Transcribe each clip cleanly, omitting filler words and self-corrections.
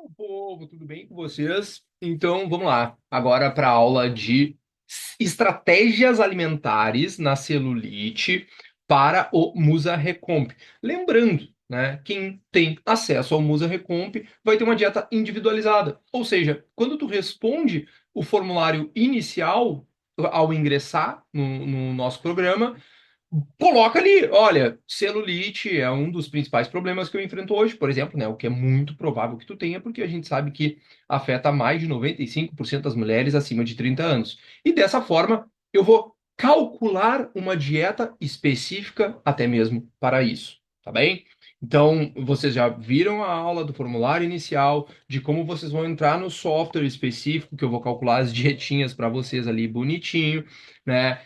Povo, tudo bem com vocês? Então, vamos lá. Agora para a aula de estratégias alimentares na celulite para o Musa Recomp. Lembrando, né, quem tem acesso ao Musa Recomp vai ter uma dieta individualizada. Ou seja, quando tu responde o formulário inicial ao ingressar no nosso programa, coloca ali, olha, celulite é um dos principais problemas que eu enfrento hoje, por exemplo, né? O que é muito provável que tu tenha, porque a gente sabe que afeta mais de 95% das mulheres acima de 30 anos. E dessa forma, eu vou calcular uma dieta específica até mesmo para isso, tá bem? Então, vocês já viram a aula do formulário inicial, de como vocês vão entrar no software específico, que eu vou calcular as dietinhas para vocês ali bonitinho, né?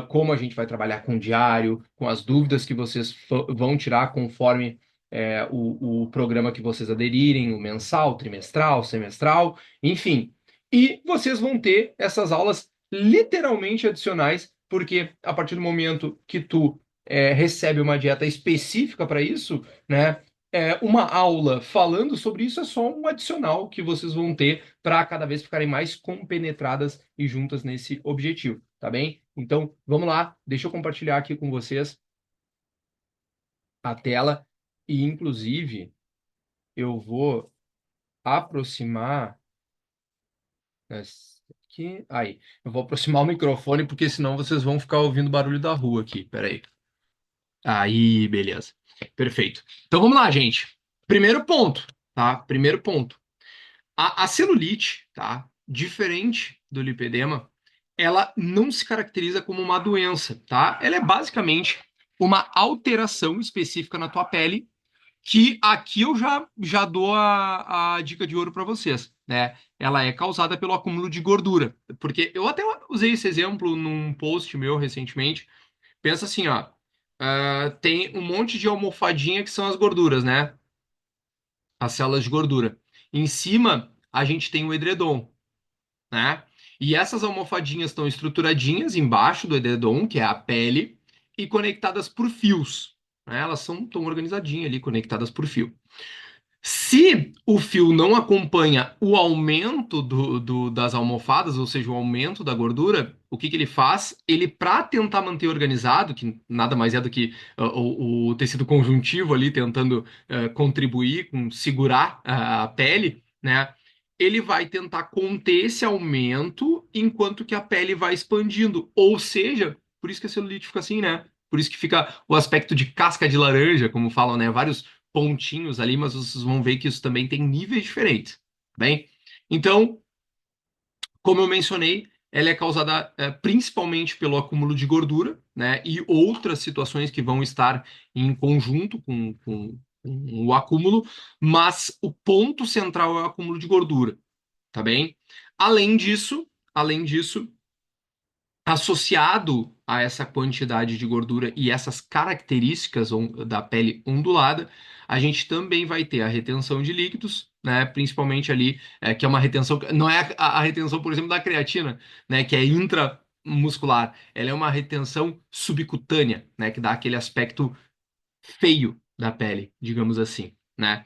Como a gente vai trabalhar com o diário, com as dúvidas que vocês vão tirar conforme o programa que vocês aderirem, o mensal, trimestral, semestral, enfim. E vocês vão ter essas aulas literalmente adicionais, porque a partir do momento que tu recebe uma dieta específica para isso, né? Uma aula falando sobre isso é só um adicional que vocês vão ter para cada vez ficarem mais compenetradas e juntas nesse objetivo, tá bem? Então, vamos lá, deixa eu compartilhar aqui com vocês a tela e, inclusive, eu vou aproximar aqui, aí, eu vou aproximar o microfone porque senão vocês vão ficar ouvindo barulho da rua aqui, peraí. Aí, beleza. Perfeito. Então, vamos lá, gente. Primeiro ponto, tá? Primeiro ponto. A celulite, tá? Diferente do lipedema, ela não se caracteriza como uma doença, tá? Ela é basicamente uma alteração específica na tua pele, que aqui eu já dou a dica de ouro para vocês, né? Ela é causada pelo acúmulo de gordura, porque eu até usei esse exemplo num post meu recentemente. Pensa assim, ó, tem um monte de almofadinha que são as gorduras, né? As células de gordura. Em cima, a gente tem o edredom, né? E essas almofadinhas estão estruturadinhas embaixo do edredom, que é a pele, e conectadas por fios, né? Elas são tão organizadinhas ali, conectadas por fio. Se o fio não acompanha o aumento das almofadas, ou seja, o aumento da gordura, o que que ele faz? Ele, para tentar manter organizado, que nada mais é do que o tecido conjuntivo ali tentando contribuir com segurar a pele, né? Ele vai tentar conter esse aumento enquanto que a pele vai expandindo. Ou seja, por isso que a celulite fica assim, né? Por isso que fica o aspecto de casca de laranja, como falam, né? Vários pontinhos ali, mas vocês vão ver que isso também tem níveis diferentes, tá bem? Então, como eu mencionei, ela é causada principalmente pelo acúmulo de gordura, né? E outras situações que vão estar em conjunto com o acúmulo, mas o ponto central é o acúmulo de gordura, tá bem? Além disso, associado a essa quantidade de gordura e essas características da pele ondulada, a gente também vai ter a retenção de líquidos, né? Principalmente ali, que é uma retenção, não é a retenção, por exemplo, da creatina, né? Que é intramuscular, ela é uma retenção subcutânea, né? Que dá aquele aspecto feio da pele, digamos assim, né?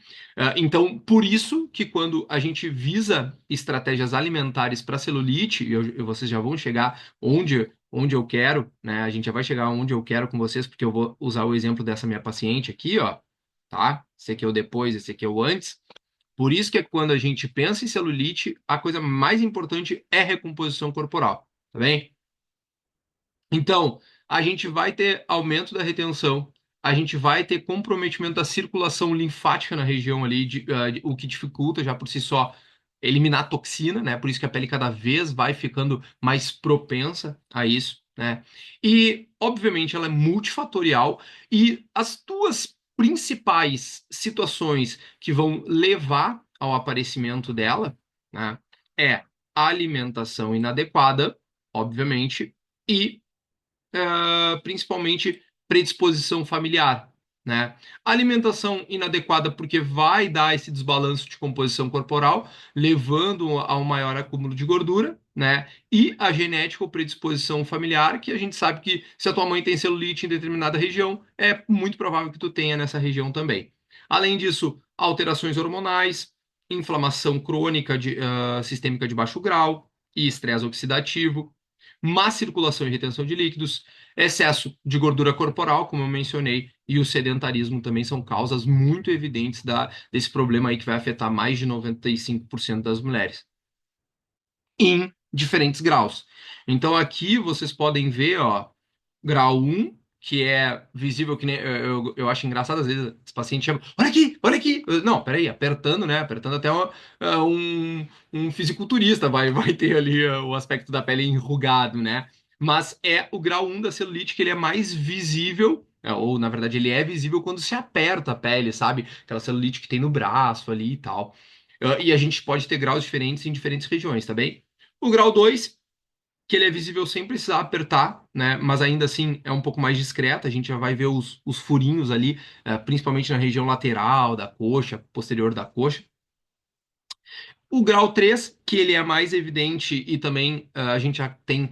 Então, por isso que quando a gente visa estratégias alimentares para celulite, e vocês já vão chegar onde eu quero, né? A gente já vai chegar onde eu quero com vocês, porque eu vou usar o exemplo dessa minha paciente aqui, ó, tá? Esse aqui é o depois, esse aqui é o antes. Por isso que é quando a gente pensa em celulite, a coisa mais importante é recomposição corporal, tá bem? Então, a gente vai ter aumento da retenção, a gente vai ter comprometimento da circulação linfática na região ali, o que dificulta já por si só eliminar toxina, né? Por isso que a pele cada vez vai ficando mais propensa a isso, né? E, obviamente, ela é multifatorial e as duas principais situações que vão levar ao aparecimento dela, né, é a alimentação inadequada, obviamente, e principalmente predisposição familiar, né? Alimentação inadequada porque vai dar esse desbalanço de composição corporal, levando a um maior acúmulo de gordura, né? E a genética ou predisposição familiar, que a gente sabe que se a tua mãe tem celulite em determinada região, é muito provável que tu tenha nessa região também. Além disso, alterações hormonais, inflamação crônica sistêmica de baixo grau e estresse oxidativo, má circulação e retenção de líquidos, excesso de gordura corporal, como eu mencionei, e o sedentarismo também são causas muito evidentes desse problema aí que vai afetar mais de 95% das mulheres, em diferentes graus. Então aqui vocês podem ver, ó, grau um, que é visível, que nem, eu acho engraçado, às vezes os pacientes chamam, olha aqui, olha aqui. Não, peraí, apertando, né? Apertando até um fisiculturista vai ter ali o aspecto da pele enrugado, né? Mas é o grau um da celulite que ele é mais visível, ou na verdade ele é visível quando se aperta a pele, sabe? Aquela celulite que tem no braço ali e tal. E a gente pode ter graus diferentes em diferentes regiões, tá bem? O grau 2 que ele é visível sem precisar apertar, né? Mas ainda assim é um pouco mais discreta. A gente já vai ver os furinhos ali, principalmente na região lateral da coxa, posterior da coxa. O grau 3 que ele é mais evidente e também a gente já tem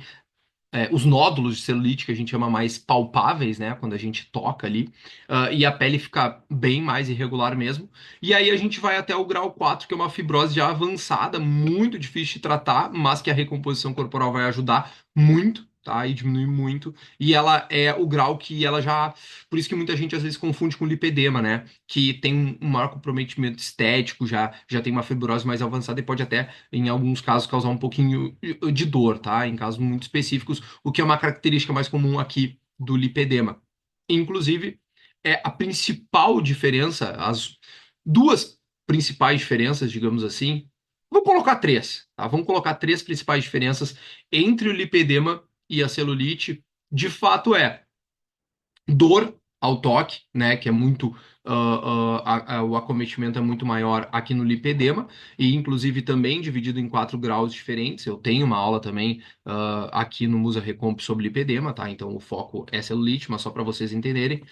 os nódulos de celulite que a gente chama mais palpáveis, né? Quando a gente toca ali, e a pele fica bem mais irregular mesmo. E aí a gente vai até o grau 4 que é uma fibrose já avançada, muito difícil de tratar, mas que a recomposição corporal vai ajudar muito. Tá? E diminui muito. E ela é o grau que ela já. Por isso que muita gente às vezes confunde com lipedema, né? Que tem um maior comprometimento estético, já tem uma fibrose mais avançada e pode até, em alguns casos, causar um pouquinho de dor, tá? Em casos muito específicos, o que é uma característica mais comum aqui do lipedema. Inclusive, é a principal diferença, as duas principais diferenças, digamos assim, vou colocar três, tá? Vamos colocar três principais diferenças entre o lipedema e a celulite. De fato, é dor ao toque, né? Que é muito. O acometimento é muito maior aqui no lipedema, e inclusive também dividido em 4 graus diferentes. Eu tenho uma aula também aqui no Musa Recomp sobre lipedema, tá? Então o foco é celulite, mas só para vocês entenderem.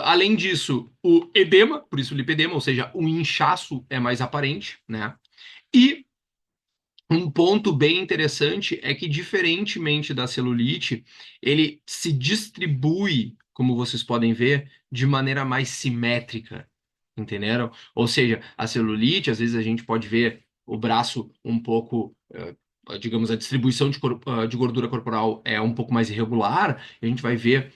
Além disso, o edema, por isso o lipedema, ou seja, o inchaço é mais aparente, né? E um ponto bem interessante é que, diferentemente da celulite, ele se distribui, como vocês podem ver, de maneira mais simétrica, entenderam? Ou seja, a celulite, às vezes a gente pode ver o braço um pouco, digamos, a distribuição de gordura corporal é um pouco mais irregular, e a gente vai ver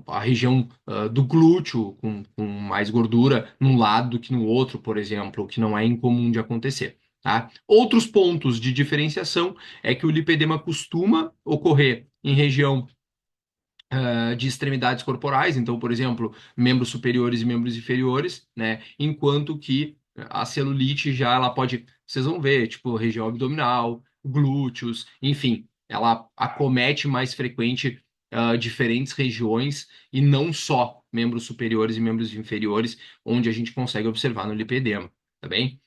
a região do glúteo com mais gordura num lado do que no outro, por exemplo, o que não é incomum de acontecer. Tá? Outros pontos de diferenciação é que o lipedema costuma ocorrer em região de extremidades corporais, então, por exemplo, membros superiores e membros inferiores, né? Enquanto que a celulite já ela pode, vocês vão ver, tipo, região abdominal, glúteos, enfim, ela acomete mais frequente diferentes regiões e não só membros superiores e membros inferiores, onde a gente consegue observar no lipedema, tá bem?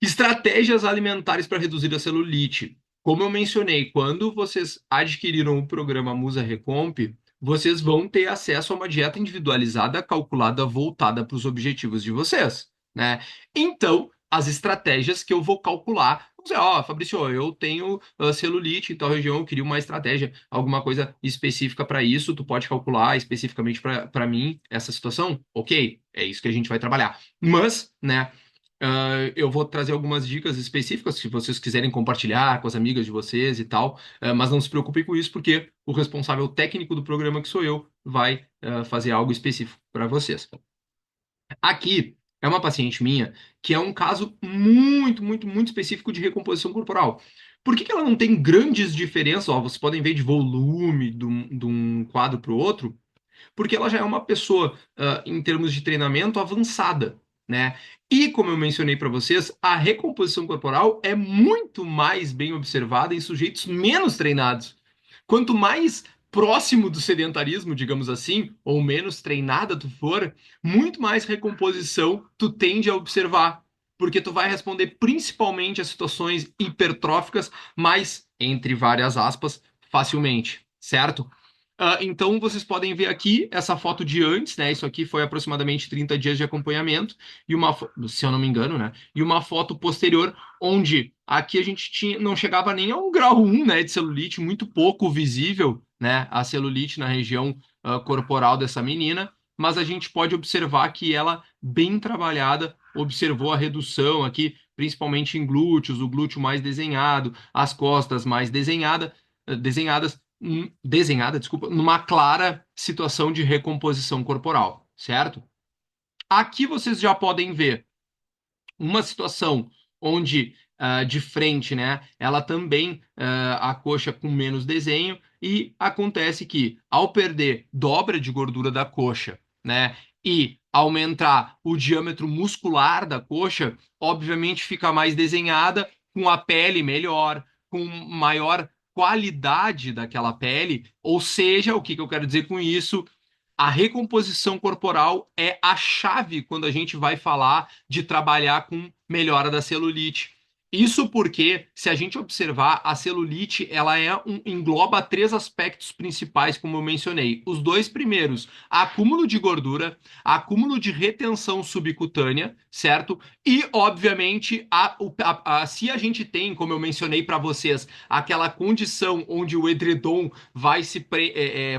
Estratégias alimentares para reduzir a celulite. Como eu mencionei, quando vocês adquiriram o programa Musa Recomp, vocês vão ter acesso a uma dieta individualizada, calculada, voltada para os objetivos de vocês, né? Então, as estratégias que eu vou calcular, vou dizer, ó, Fabrício, eu tenho celulite em tal região, eu queria uma estratégia, alguma coisa específica para isso, tu pode calcular especificamente para mim essa situação? Ok, é isso que a gente vai trabalhar. Mas, né? Eu vou trazer algumas dicas específicas, se vocês quiserem compartilhar com as amigas de vocês e tal, mas não se preocupem com isso, porque o responsável técnico do programa, que sou eu, vai fazer algo específico para vocês. Aqui é uma paciente minha que é um caso muito, muito, muito específico de recomposição corporal. Por que que ela não tem grandes diferenças? Ó, vocês podem ver de volume de um quadro para o outro, porque ela já é uma pessoa, em termos de treinamento, avançada, né? E, como eu mencionei para vocês, a recomposição corporal é muito mais bem observada em sujeitos menos treinados. Quanto mais próximo do sedentarismo, digamos assim, ou menos treinada tu for, muito mais recomposição tu tende a observar. Porque tu vai responder principalmente a situações hipertróficas, mas, entre várias aspas, facilmente, certo? Então, vocês podem ver aqui essa foto de antes, né? Isso aqui foi aproximadamente 30 dias de acompanhamento, e se eu não me engano, né? E uma foto posterior, onde aqui a gente não chegava nem a um grau 1, né, de celulite, muito pouco visível, né? A celulite na região corporal dessa menina, mas a gente pode observar que ela, bem trabalhada, observou a redução aqui, principalmente em glúteos, o glúteo mais desenhado, as costas mais desenhada, desculpa, numa clara situação de recomposição corporal, certo? Aqui vocês já podem ver uma situação onde de frente, né, ela também a coxa com menos desenho e acontece que ao perder dobra de gordura da coxa, né, e aumentar o diâmetro muscular da coxa, obviamente fica mais desenhada, com a pele melhor, com maior qualidade daquela pele, ou seja, o que que eu quero dizer com isso? A recomposição corporal é a chave quando a gente vai falar de trabalhar com melhora da celulite. Isso porque, se a gente observar, a celulite ela engloba três aspectos principais, como eu mencionei. Os dois primeiros, acúmulo de gordura, acúmulo de retenção subcutânea, certo? E, obviamente, se a gente tem, como eu mencionei para vocês, aquela condição onde o edredom vai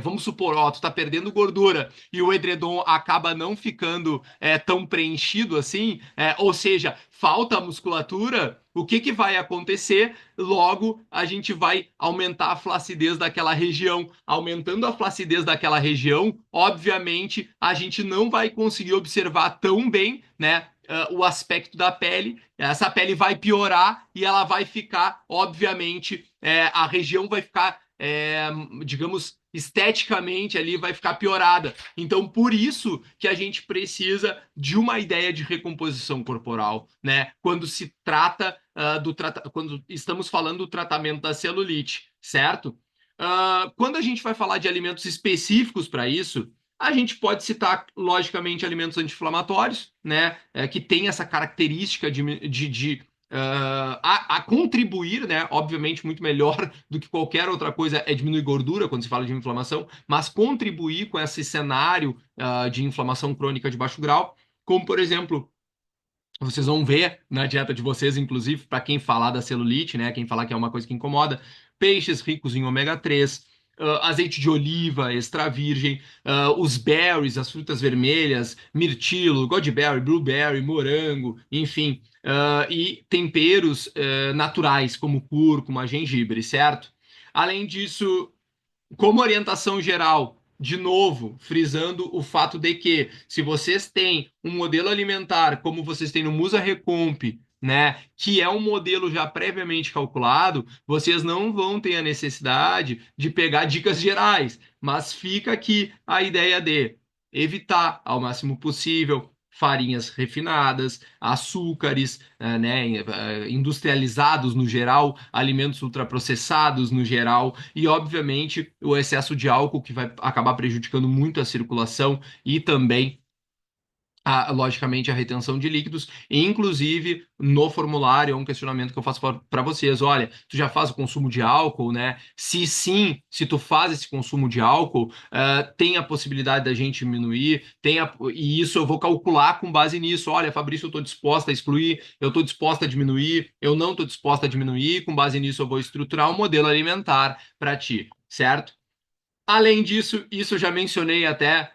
vamos supor, ó, tu tá perdendo gordura e o edredom acaba não ficando tão preenchido assim, ou seja, falta musculatura, o que que vai acontecer? Logo, a gente vai aumentar a flacidez daquela região. Aumentando a flacidez daquela região, obviamente, a gente não vai conseguir observar tão bem, né, o aspecto da pele. Essa pele vai piorar e ela vai ficar, obviamente, a região vai ficar digamos, esteticamente ali vai ficar piorada. Então, por isso que a gente precisa de uma ideia de recomposição corporal, né? Quando se trata quando estamos falando do tratamento da celulite, certo? Quando a gente vai falar de alimentos específicos para isso, a gente pode citar, logicamente, alimentos anti-inflamatórios, né? Que tem essa característica a contribuir, né? Obviamente, muito melhor do que qualquer outra coisa é diminuir gordura quando se fala de inflamação, mas contribuir com esse cenário de inflamação crônica de baixo grau, como por exemplo. Vocês vão ver na dieta de vocês, inclusive, para quem falar da celulite, né? Quem falar que é uma coisa que incomoda, peixes ricos em ômega 3, azeite de oliva extra virgem, os berries, as frutas vermelhas, mirtilo, goji-berry, blueberry, morango, enfim, e temperos naturais como cúrcuma, gengibre, certo? Além disso, como orientação geral, de novo, frisando o fato de que se vocês têm um modelo alimentar como vocês têm no Musa Recomp, né, que é um modelo já previamente calculado, vocês não vão ter a necessidade de pegar dicas gerais, mas fica aqui a ideia de evitar ao máximo possível farinhas refinadas, açúcares, né, industrializados no geral, alimentos ultraprocessados no geral, e obviamente o excesso de álcool que vai acabar prejudicando muito a circulação e também logicamente, a retenção de líquidos, e inclusive no formulário é um questionamento que eu faço para vocês. Olha, tu já faz o consumo de álcool, né? Se sim, se tu faz esse consumo de álcool, tem a possibilidade da gente diminuir, e isso eu vou calcular com base nisso. Olha, Fabrício, eu estou disposta a excluir, eu estou disposta a diminuir, eu não estou disposta a diminuir, com base nisso eu vou estruturar um modelo alimentar para ti, certo? Além disso, isso eu já mencionei até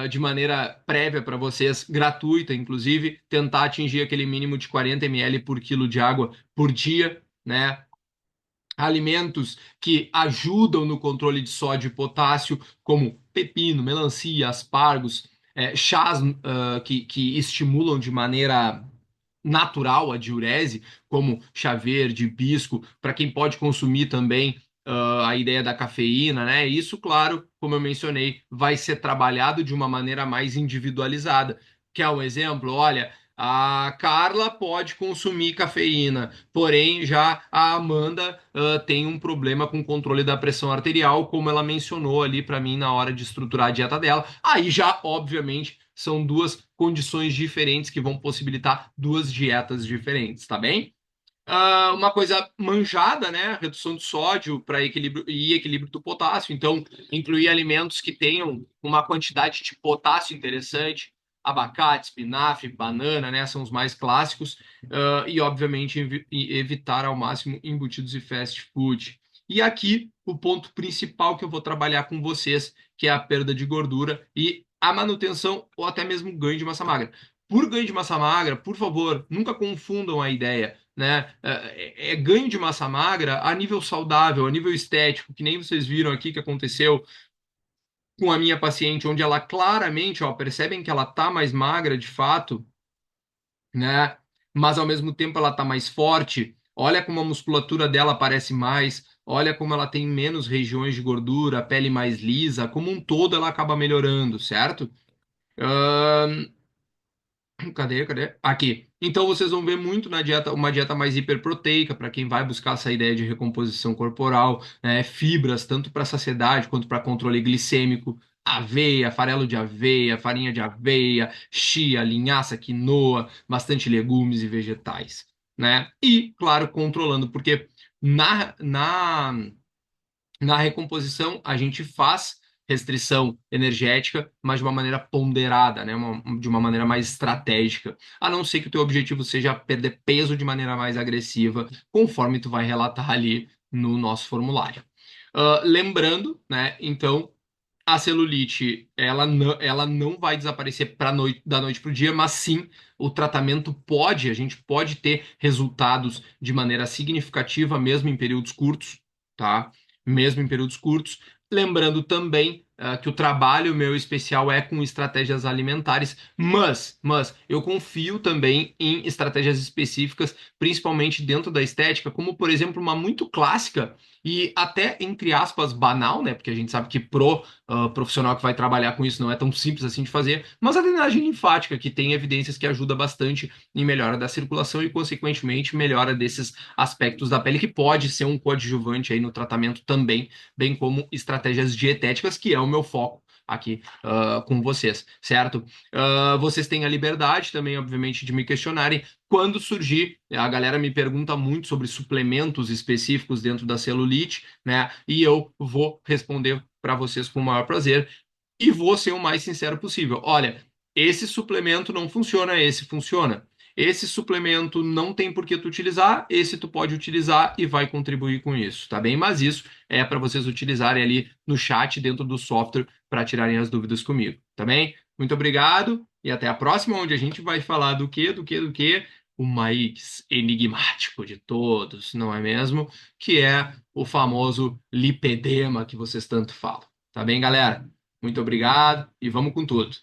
de maneira prévia para vocês, gratuita, inclusive, tentar atingir aquele mínimo de 40 ml por quilo de água por dia, né? Alimentos que ajudam no controle de sódio e potássio, como pepino, melancia, aspargos, chás que estimulam de maneira natural a diurese, como chá verde, hibisco, para quem pode consumir também a ideia da cafeína, né? Isso, claro, como eu mencionei, vai ser trabalhado de uma maneira mais individualizada. Quer um exemplo? Olha, a Carla pode consumir cafeína, porém já a Amanda tem um problema com o controle da pressão arterial, como ela mencionou ali para mim na hora de estruturar a dieta dela. Aí já, obviamente, são duas condições diferentes que vão possibilitar duas dietas diferentes, tá bem? Uma coisa manjada, né? Redução de sódio para equilíbrio e equilíbrio do potássio. Então, incluir alimentos que tenham uma quantidade de potássio interessante, abacate, espinafre, banana, né? São os mais clássicos. E, obviamente, evitar ao máximo embutidos e fast food. E aqui, o ponto principal que eu vou trabalhar com vocês, que é a perda de gordura e a manutenção ou até mesmo ganho de massa magra. por ganho de massa magra, por favor, nunca confundam a ideia, né? É ganho de massa magra a nível saudável, a nível estético, que nem vocês viram aqui que aconteceu com a minha paciente, onde ela claramente, ó, percebem que ela tá mais magra de fato, né? Mas ao mesmo tempo ela tá mais forte. Olha como a musculatura dela parece mais, olha como ela tem menos regiões de gordura, a pele mais lisa, como um todo ela acaba melhorando, certo? Ahn, cadê? Aqui. Então vocês vão ver muito na dieta, uma dieta mais hiperproteica para quem vai buscar essa ideia de recomposição corporal, né? Fibras, tanto para saciedade quanto para controle glicêmico. Aveia, farelo de aveia, farinha de aveia, chia, linhaça, quinoa, bastante legumes e vegetais, né? E, claro, controlando, porque na recomposição, a gente faz restrição energética, mas de uma maneira ponderada, né? De uma maneira mais estratégica. A não ser que o teu objetivo seja perder peso de maneira mais agressiva, conforme tu vai relatar ali no nosso formulário. Lembrando, né? Então, a celulite, ela não vai desaparecer da noite para o dia, mas sim o tratamento a gente pode ter resultados de maneira significativa, mesmo em períodos curtos, tá? Mesmo em períodos curtos. Lembrando também que o trabalho meu especial é com estratégias alimentares, mas eu confio também em estratégias específicas, principalmente dentro da estética, como por exemplo uma muito clássica e até entre aspas banal, né? Porque a gente sabe que profissional que vai trabalhar com isso não é tão simples assim de fazer, mas a drenagem linfática, que tem evidências que ajuda bastante em melhora da circulação e, consequentemente, melhora desses aspectos da pele, que pode ser um coadjuvante aí no tratamento também, bem como estratégias dietéticas, que é o meu foco aqui com vocês, certo? Vocês têm a liberdade também, obviamente, de me questionarem quando surgir. A galera me pergunta muito sobre suplementos específicos dentro da celulite, né? E eu vou responder para vocês com o maior prazer e vou ser o mais sincero possível. Olha, esse suplemento não funciona, esse funciona. Esse suplemento não tem por que tu utilizar, esse tu pode utilizar e vai contribuir com isso, tá bem? Mas isso é para vocês utilizarem ali no chat dentro do software para tirarem as dúvidas comigo, tá bem? Muito obrigado e até a próxima, onde a gente vai falar do quê, do quê? O mais enigmático de todos, não é mesmo? Que é o famoso lipedema que vocês tanto falam. Tá bem, galera? Muito obrigado e vamos com tudo.